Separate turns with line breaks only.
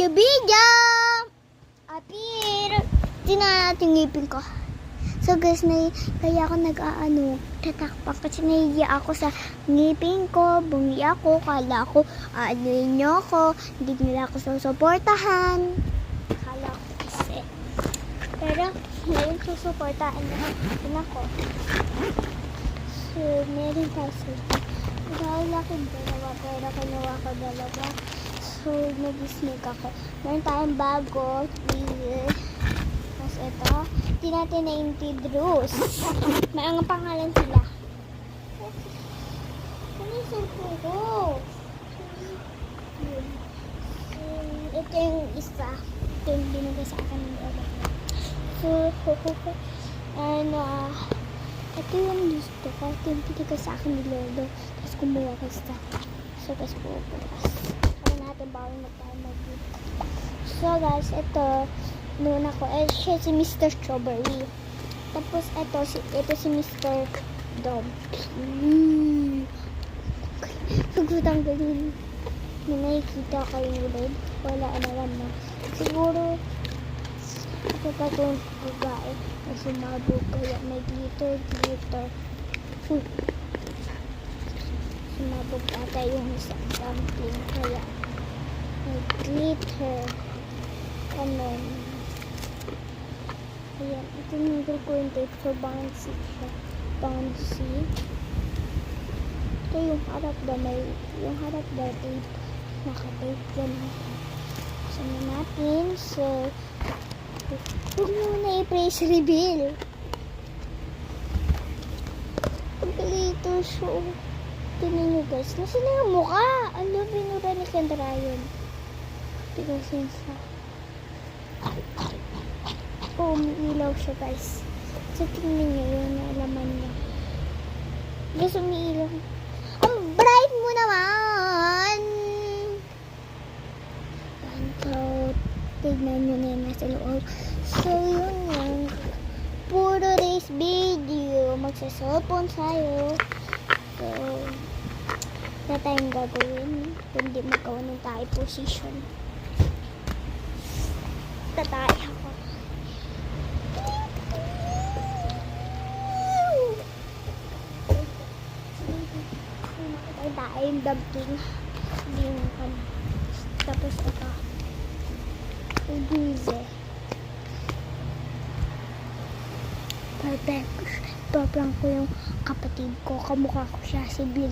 new video! Apir! Tingnan natin ngipin ko. So guys, kaya ako tatakpak kasi nahiya ako sa ngipin ko. Bungi ako, kala ko, anuin nyo ako. Hindi nila ako susuportahan. Kala ko kasi. Pero, ngayon susuportahan na ako. So, meron kasi. Laki dalawa, pero kinuha ko dalawa. So, nag-snake ako. Meron tayong bago. Tapos ito. Hindi natin na-introduce. May ang pangalan sila. Ano yung cellphone ko? Ito yung isa. Ito yung binigay sa akin ng lolo. So, ito yung gusto ko. Ito yung binigay sa akin ng lolo. Tapos kumuha ko isa. So, tapos pupulas. Kaya natin bawal na tayo mag-eat. So, guys, ito. Noon ako, siya si Mr. Strawberry. Tapos, ito si Mr. Dog. Pagkutang ganun. May nakikita kayong ulit. Wala naman na. Siguro, ako pa itong babae na sumabog. Kaya may glitter. Sumabog ata yung isang dumpling. Kaya, may glitter. Kanon. Ayan, ito yung ko yung tape. So, bouncy siya. Bouncy. Ito yung harap ba tape. Naka-tape yan. So, natin. So, huwag muna i-praise reveal. Ito siya. Tingnan nyo guys. Nasaan na yung mukha? Ano, binura ni Kendra yun. Tingnan siya. Oh, umiilaw siya guys. So, tingnan nyo yung naalaman niya. Guys, umiilaw. Ang bright mo naman! So, tignan nyo na yung nasa loob. So, yun lang. Puro race video. Magsa-cellphone tayo. So, na tayong gagawin. Kundi magawa ng tayo position. Tatay ako. Tayong dumpling. Tapos ito. Ubize. Perfect. Paprank ko yung kapatid ko. Kamukha ko siya si Bill.